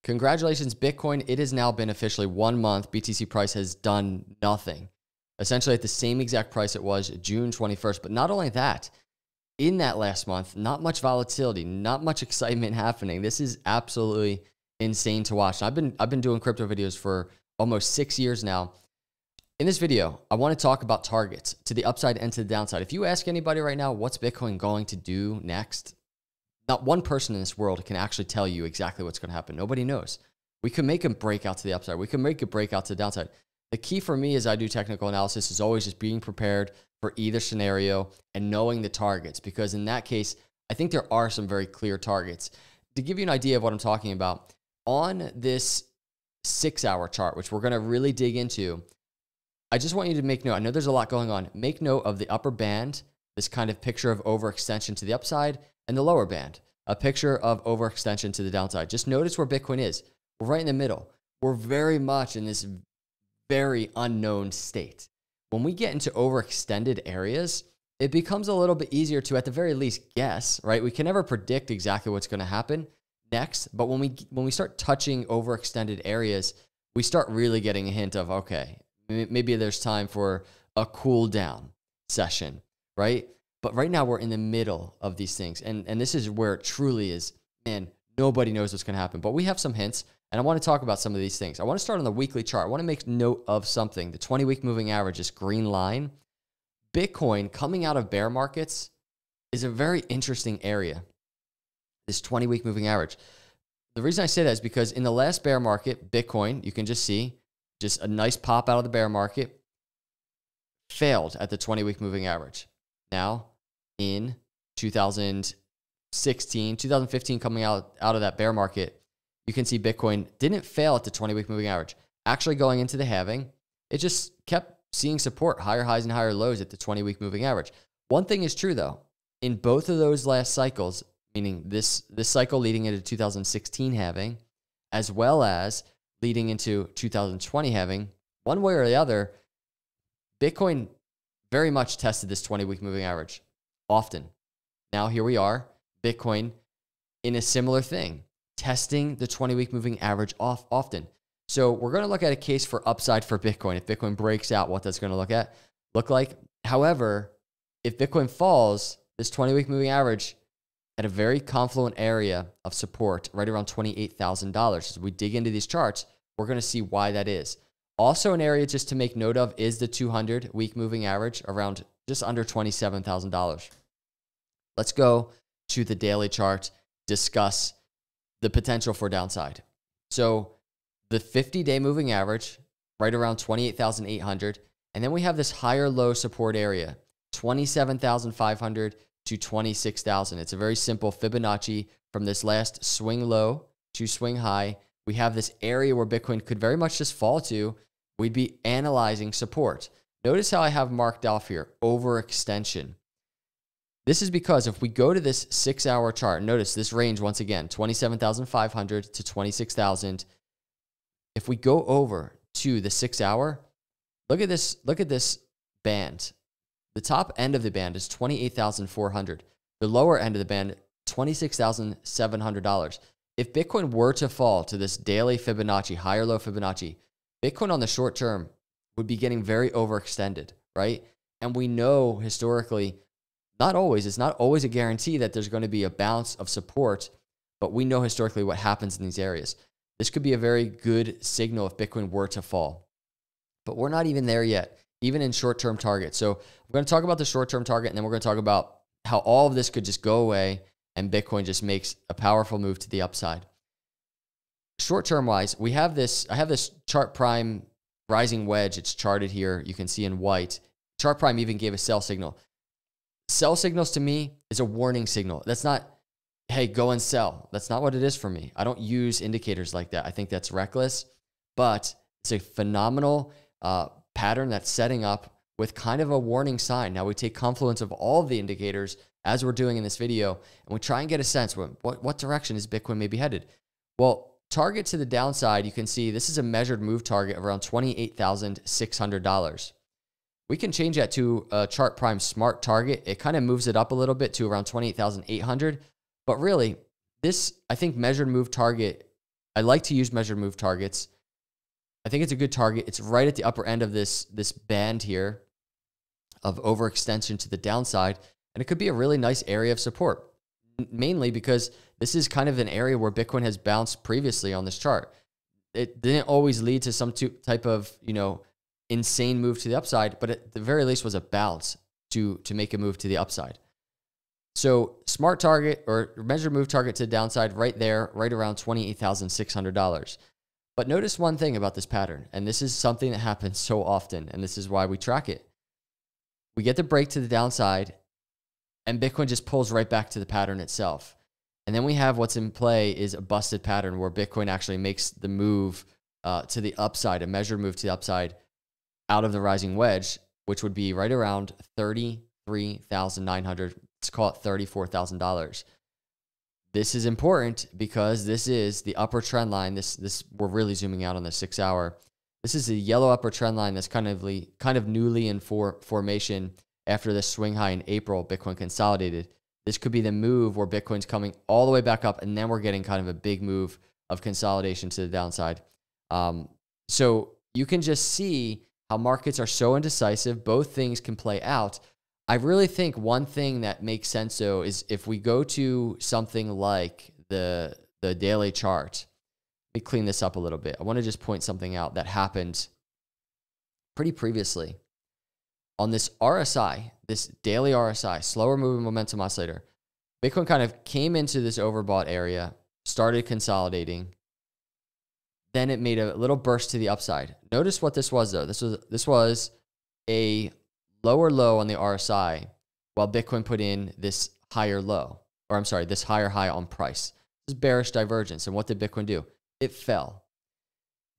Congratulations, Bitcoin. It has now been officially 1 month. BTC price has done nothing. Essentially at the same exact price it was June 21st. But not only that, in that last month, not much volatility, not much excitement happening. This is absolutely insane to watch. And I've been doing crypto videos for almost 6 years now. In this video, I want to talk about targets to the upside and to the downside. If you ask anybody right now, what's Bitcoin going to do next? Not one person in this world can actually tell you exactly what's going to happen. Nobody knows. We can make a breakout to the upside. We can make a breakout to the downside. The key for me as I do technical analysis is always just being prepared for either scenario and knowing the targets, because in that case, I think there are some very clear targets. To give you an idea of what I'm talking about, on this 6-hour chart, which we're going to really dig into, I just want you to make note. I know there's a lot going on. Make note of the upper band, this kind of picture of overextension to the upside, and the lower band, a picture of overextension to the downside. Just notice where Bitcoin is. We're right in the middle. We're very much in this very unknown state. When we get into overextended areas, it becomes a little bit easier to, at the very least, guess, right? We can never predict exactly what's going to happen next, but when we start touching overextended areas, we start really getting a hint of, okay, maybe there's time for a cool down session, right? But right now we're in the middle of these things. And this is where it truly is, man, nobody knows what's going to happen. But we have some hints, and I want to talk about some of these things. I want to start on the weekly chart. I want to make note of something. The 20-week moving average, this green line. Bitcoin coming out of bear markets is a very interesting area, this 20-week moving average. The reason I say that is because in the last bear market, Bitcoin, you can just see, just a nice pop out of the bear market, failed at the 20-week moving average. Now, in 2016, 2015, coming out of that bear market, you can see Bitcoin didn't fail at the 20-week moving average. Actually going into the halving, it just kept seeing support, higher highs and higher lows at the 20-week moving average. One thing is true, though. In both of those last cycles, meaning this cycle leading into 2016 halving, as well as leading into 2020 halving, one way or the other, Bitcoin very much tested this 20-week moving average often. Now here we are, Bitcoin in a similar thing, testing the 20-week moving average often. So we're going to look at a case for upside for Bitcoin. If Bitcoin breaks out, what that's going to look like. However, if Bitcoin falls, this 20-week moving average at a very confluent area of support, right around $28,000. As we dig into these charts, we're going to see why that is. Also, an area just to make note of is the 200-week moving average, around just under $27,000. Let's go to the daily chart, discuss the potential for downside. So the 50-day moving average, right around 28,800. And then we have this higher low support area, 27,500 to 26,000. It's a very simple Fibonacci from this last swing low to swing high. We have this area where Bitcoin could very much just fall to. We'd be analyzing support. Notice how I have marked off here, overextension. This is because if we go to this 6-hour chart, notice this range once again, 27,500 to 26,000. If we go over to the 6-hour, look at this band. The top end of the band is 28,400. The lower end of the band, $26,700. If Bitcoin were to fall to this daily Fibonacci, higher low Fibonacci, Bitcoin on the short term would be getting very overextended, right? And we know historically, it's not always a guarantee that there's going to be a bounce of support, but we know historically what happens in these areas. This could be a very good signal if Bitcoin were to fall. But we're not even there yet, even in short-term targets. So we're going to talk about the short-term target, and then we're going to talk about how all of this could just go away and Bitcoin just makes a powerful move to the upside. Short-term wise, I have this chart prime rising wedge. It's charted here. You can see in white. Chart prime even gave a sell signal. Sell signals to me is a warning signal. That's not, hey, go and sell. That's not what it is for me. I don't use indicators like that. I think that's reckless, but it's a phenomenal pattern that's setting up with kind of a warning sign. Now we take confluence of all of the indicators as we're doing in this video, and we try and get a sense what direction is Bitcoin maybe headed. Well, target to the downside, you can see this is a measured move target of around $28,600. We can change that to a chart prime smart target. It kind of moves it up a little bit to around 28,800. But really, this, I think, measured move target I like to use measured move targets. I think it's a good target. It's right at the upper end of this band here of overextension to the downside, and it could be a really nice area of support, mainly because this is kind of an area where Bitcoin has bounced previously on this chart. It didn't always lead to some type of, insane move to the upside, but at the very least was a bounce to make a move to the upside. So smart target or measured move target to the downside right there, right around $28,600. But notice one thing about this pattern, and this is something that happens so often, and this is why we track it. We get the break to the downside, and Bitcoin just pulls right back to the pattern itself. And then we have what's in play is a busted pattern where Bitcoin actually makes the move to the upside, a measured move to the upside out of the rising wedge, which would be right around $33,900. Let's call it $34,000. This is important because this is the upper trend line. This we're really zooming out on the 6 hour. This is the yellow upper trend line that's kind of newly in formation after this swing high in April. Bitcoin consolidated. This could be the move where Bitcoin's coming all the way back up, and then we're getting kind of a big move of consolidation to the downside. So you can just see how markets are so indecisive. Both things can play out. I really think one thing that makes sense, though, is if we go to something like the daily chart. Let me clean this up a little bit. I want to just point something out that happened pretty previously. On this RSI, this daily RSI, slower moving momentum oscillator, Bitcoin kind of came into this overbought area, started consolidating. Then it made a little burst to the upside. Notice what this was, though. This was a lower low on the RSI, while Bitcoin put in this higher low, or I'm sorry, this higher high on price. This is bearish divergence. And what did Bitcoin do? It fell.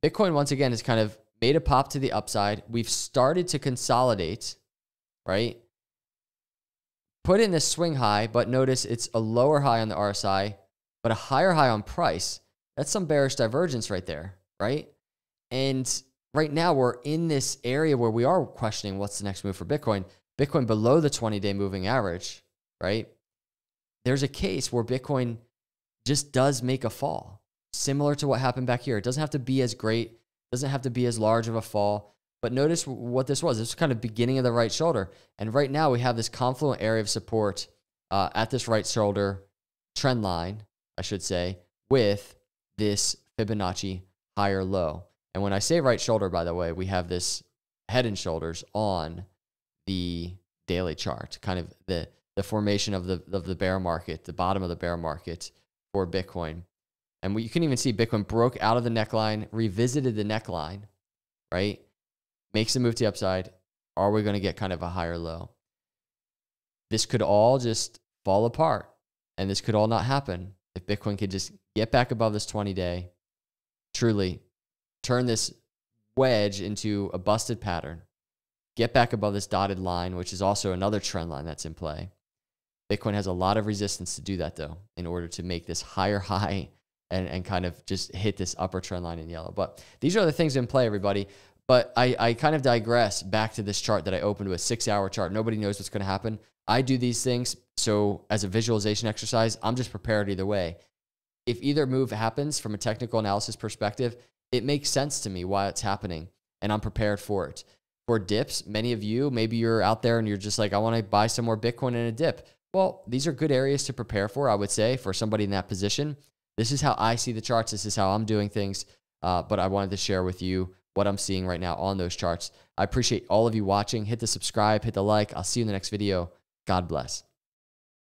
Bitcoin, once again, has kind of made a pop to the upside. We've started to consolidate, right? Put in this swing high, but notice it's a lower high on the RSI, but a higher high on price. That's some bearish divergence right there, right? And right now we're in this area where we are questioning what's the next move for Bitcoin. Bitcoin below the 20-day moving average, right? There's a case where Bitcoin just does make a fall, similar to what happened back here. It doesn't have to be as great, doesn't have to be as large of a fall, but notice what this was. This was kind of beginning of the right shoulder. And right now we have this confluent area of support at this right shoulder trend line, I should say, with this Fibonacci higher low. And when I say right shoulder, by the way, we have this head and shoulders on the daily chart, kind of the formation of the bear market, the bottom of the bear market for Bitcoin. And you can even see Bitcoin broke out of the neckline, revisited the neckline, right? Makes a move to the upside. Are we going to get kind of a higher low? This could all just fall apart, and this could all not happen if Bitcoin could just get back above this 20-day, truly turn this wedge into a busted pattern, get back above this dotted line, which is also another trend line that's in play. Bitcoin has a lot of resistance to do that, though, in order to make this higher high and kind of just hit this upper trend line in yellow. But these are the things in play, everybody. But I kind of digress back to this chart that I opened with, 6 hour chart. Nobody knows what's going to happen. I do these things, so as a visualization exercise, I'm just prepared either way. If either move happens from a technical analysis perspective, it makes sense to me why it's happening, and I'm prepared for it. For dips, many of you, maybe you're out there and you're just like, I want to buy some more Bitcoin in a dip. Well, these are good areas to prepare for, I would say, for somebody in that position. This is how I see the charts. This is how I'm doing things. But I wanted to share with you what I'm seeing right now on those charts. I appreciate all of you watching. Hit the subscribe, hit the like. I'll see you in the next video. God bless.